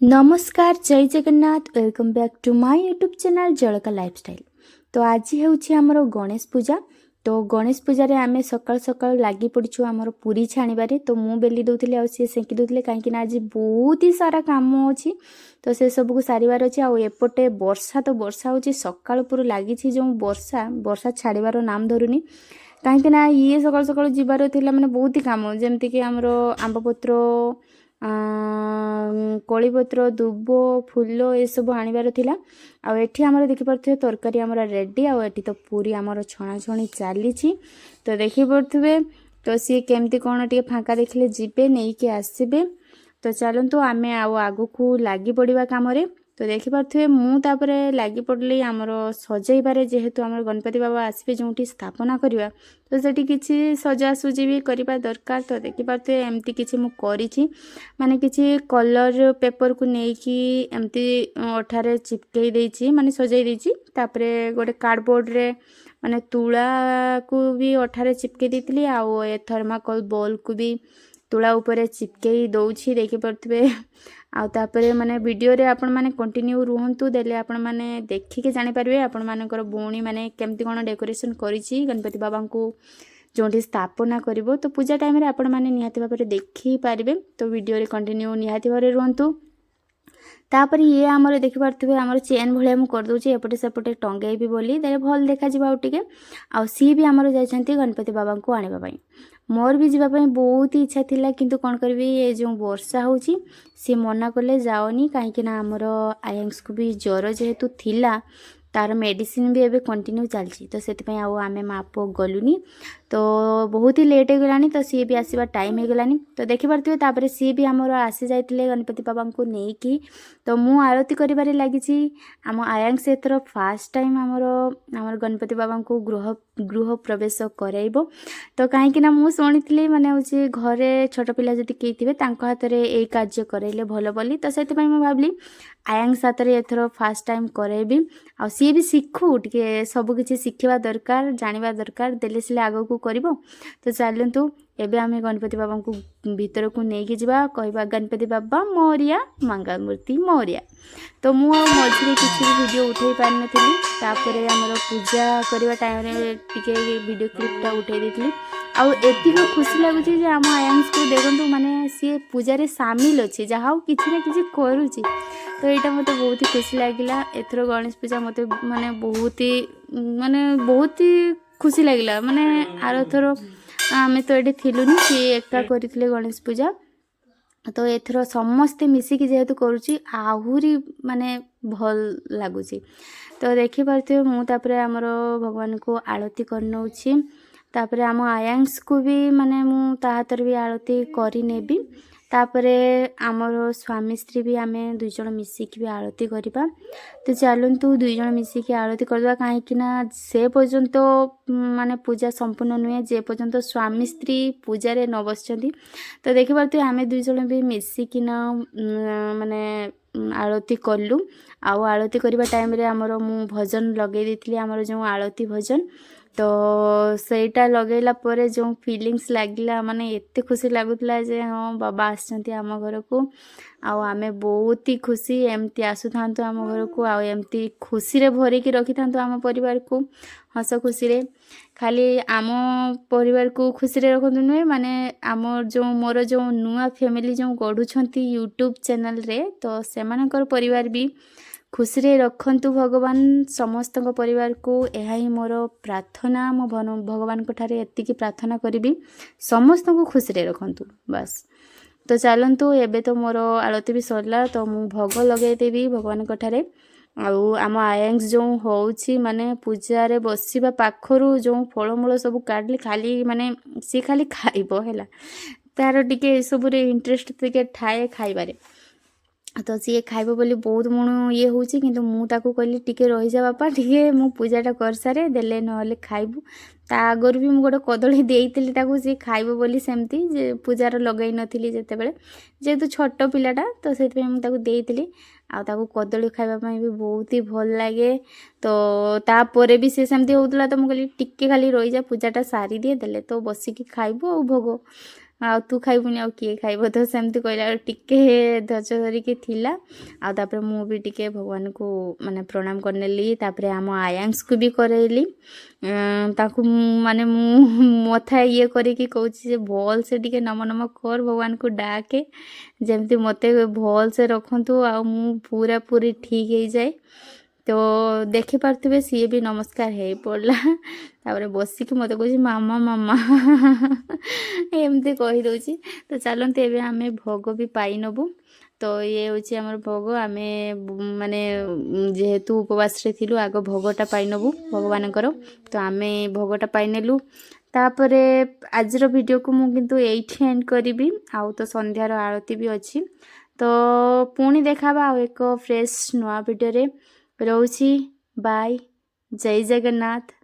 नमस्कार जय Jagannath welcome back to my YouTube channel Jalka lifestyle. तो आज हूँ आमर गणेश पूजा। तो गणेश पूजा आम सकाल सकाल लगी पड़ू आमर पूरी छाणवे। तो मु बेली दूसरी आ सी सेंकी दूसरे कहीं आज बहुत ही सारा काम अच्छी। तो से सब को सारे अच्छे आपटे वर्षा तो वर्षा हो सकाल पूरा लगी जो वर्षा वर्षा छाड़बार नाम धरुनी कहीं ये सकाल सकाल जीवार था मैंने बहुत ही कम जमतीक आमर आंबपत्र कोलीपत्र दुब फूल ये सब आनबार थिला। आ एठी हमर देखि परथुवे तरकारी हमर रेडी आ एठी तो पूरी हमर छणा छणी चली तो देखि परथुवे। तो सी केमती कोन टिके फांका देखले जिबे नै के आसीबे। तो चलंतु आमे आगु को लागी पड़िबा कामरे। तो देखि पारे मुझे लगी पड़ली आमर सजाइबारे जेहेतु आमर गणपति बाबा आसबे जो स्थापना करवा। तो सेठी किछि सजासुजी भी करवा दरकार। तो देखि पारे एमती किछि मु करिछि माने किछि कलर पेपर को नेकी एमती अठारे चिपकई देछि माने सजाई देछि। तापरे गोटे कार्डबोर्ड रे माने तुला को भी अठारे चिपकई देथिली आ ए थर्माकोल बॉल को भी तुला ऊपर चिपकई दउछि देखि पारे। आउे माने वीडियो रे आपण माने कंटिन्यू रुहंतु देले आपण माने देखिके जानि पारबे आपण मानकर भौणी माने केमती कोन डेकोरेशन करिछि गणपति बाबा को जोंठी स्थापना करिवो। तो पूजा टाइम रे आपण माने निहाती भाबरे देखि पारबे। तो वीडियो रे कंटिन्यू निहाती भाबरे रुहंतु। तापर ये आमर देखि पारथुबे आमर चेन भलिया मु कर दोछि एपटे सेपटे टंगाई भी बोली देले भल देखा जिबा आ टिके आ सी भी आमर जाइछंती गणपति बाबा को आनिबा पई। मोर भी जीवा पई बहुत ही इच्छा थिला किंतु कोन करबी ये जो वर्षा होछि सी मना कले जाओनी कहीं ना आमर आयंस को भी ज्वर जेहेतु थिला तार मेडिसिन भी एबे कंटिन्यू चलछि। तो सेति आउ आमे माप गलुनी। तो बहुत ही लेट हो गलानी तो सी भी आसीबा टाइम हो गलानी। तो देखि पारथुवे तापर सी भी हमर आसी जाइतिले गणपति बाबा को नेकी। तो मु आरती करिबारे लागिछि आम आयांश एथर फास्ट टाइम हमर गणपति बाबा को गृह प्रवेश कराइबो। तो कहीं ना मु शुणिथिली माने होछि घरे छोट पिला जदि केही थिबे तांको हातरे ए कार्य कराइले भलो बोली। तो सेति पई मु भाबली आयांश हातरे एथर फास्ट टाइम कराइबी आ सी भी शिखु टिके सब किछि शिखिबा दरकार जानिबा दरकार देले सिले आगो को करिवो। तो चलंतु एबे आमे गणपति बाबा को भीतर को नेकी जिबा कहबा गणपति बाबा मोरिया मंगल मूर्ति मोरिया। तो मु मझिरे किछि भी वीडियो उठै पार नथिली तापरे हमर पूजा करबा टाइम रे टिके वीडियो क्लिपटा उठै देथिली। आ एति को खुशी लागुछि जे हम आयांस को देखंतु माने सी पूजा रे शामिल अछि जहाउ किछि ना किछि करूछि। तो यहाँ मत बहुत ही खुशी लगिला एथर गणेश पूजा मत माने बहुत ही खुशी लगिला माने आर थर आमे तो ये थिलुनी सी एका करथिले गणेश पूजा। तो एथर समस्ते मिसिकी जेहेतु करूची आहुरी माने भल लागुची। तो देखि पारथिबे मु तापरे हमर भगवान को आरती करनौची तापरे आम आयांश को भी माने मु ता हातर भी आरती करी नेबी। तापरे आमर स्वामी स्त्री भी आमे दुई जण मिसिकी भी आरती करिबा। तो चलंतु दुई जण मिसिकी आरती करबा कहीं ना से पर्यंत माने पूजा संपूर्ण नुहे जे पर्यंत स्वामी स्त्री पूजा रे न बसचंदी। तो देखि पारते आमे दुई जण भी मिसिकी ना माने आरती करलु। आउ आरती करबा टाइम रे हमर मु भजन लगे देथिली हमर जो आरती भजन। तो सेटा लगेला परे जो फीलिंग्स लागिला माने एते खुशी लागुतला जे हाँ बाबा आछंती आम घर को आमे बहुत ही खुशी एमती आसु थांतु आम घर को एमती खुशी रे भरी की रखी थांतु आम परिवार को हस खुशी रे खाली आम परिवार को खुशी रे रखंतु नुहे माने आम जो मोर जो नुआ फैमिली जो गढ़ुछंती यूट्यूब चैनल रे तो सेमानकर परिवार भी खुशी रे रखंतु भगवान समस्त परिवार को यह ही मोर प्रार्थना। मो भगवान को ठारे एतिकी प्रार्थना करी समस्त को खुशी रे रखंतु बस। तो चलंतु एबे तो मोर आरती भी सरला तो मु भोग लगे देबी भगवान को ठारे। आउ आम आयांश जो होउची माने पूजा रे बसिबा पाखरु जो फलमूल सब काढली खाली माने सी खाली खाइबो हैला तार टिके सब रे इंटरेस्ट टिके ठाए खाइबारे। तो सी खाइब बोली बहुत मुणु ये होची किंतु मु ताको कहली टिके रही जा बापा टिके मु पूजाटा कर सारे देले नहले खाइबु। ता आगर भी मु गोटे कदली देइतिली ताको सी खाइब बोली सेमती जे पूजार लगई नथिली जेते बेले जेतु छोट पिलाटा तो सेति मु ताको देइतिली आ ताको कदली खाइबा पई भी बहुत ही भल लागे। तो ता परे भी से सेमती होतला तो मु कहली टिके खाली रही जा पूजाटा सारी दिए देले तो बसिकी खाइबु आ भोग ଆଉ ତୁ ଖାଇବୁନି ଆଉ କିଏ ଖାଇବ, ତ ସେମିତି କହିଲା ଟିକେ ଧୈର୍ଯ୍ୟ ଧରିକି ଥିଲା। ଆଉ ତାପରେ ମୁଁ ବି ଟିକେ ଭଗବାନଙ୍କୁ ମାନେ ପ୍ରଣାମ କରିନେଲି, ତାପରେ ଆମ ଆୟାଂଶକୁ ବି କରେଇଲି। ତାକୁ ମାନେ ମୁଁ ମଥା ଇଏ କରିକି କହୁଛି ଯେ ଭଲସେ ଟିକେ ନମ ନମ କର, ଭଗବାନଙ୍କୁ ଡାକେ ଯେମିତି ମୋତେ ଭଲସେ ରଖନ୍ତୁ ଆଉ ମୁଁ ପୁରାପୁରି ଠିକ୍ ହେଇଯାଏ। ତ ଦେଖିପାରୁଥିବେ ସିଏ ବି ନମସ୍କାର ହେଇ ପଡ଼ିଲା, ତାପରେ ବସିକି ମୋତେ କହୁଛି ମାମା ମାମା ଏମିତି କହିଦେଉଛି। ତ ଚାଲନ୍ତୁ ଏବେ ଆମେ ଭୋଗ ବି ପାଇନେବୁ। ତ ଇଏ ହେଉଛି ଆମର ଭୋଗ। ଆମେ ମାନେ ଯେହେତୁ ଉପବାସରେ ଥିଲୁ ଆଗ ଭୋଗଟା ପାଇନେବୁ ଭଗବାନଙ୍କର, ତ ଆମେ ଭୋଗଟା ପାଇନେଲୁ। ତାପରେ ଆଜିର ଭିଡ଼ିଓକୁ ମୁଁ କିନ୍ତୁ ଏଇଠି ଏଣ୍ଡ କରିବି, ଆଉ ତ ସନ୍ଧ୍ୟାର ଆଳତି ବି ଅଛି। ତ ପୁଣି ଦେଖାବା ଆଉ ଏକ ଫ୍ରେଶ୍ ନୂଆ ଭିଡ଼ିଓରେ। ରହୁଛି, ବାଏ, ଜୟ ଜଗନ୍ନାଥ।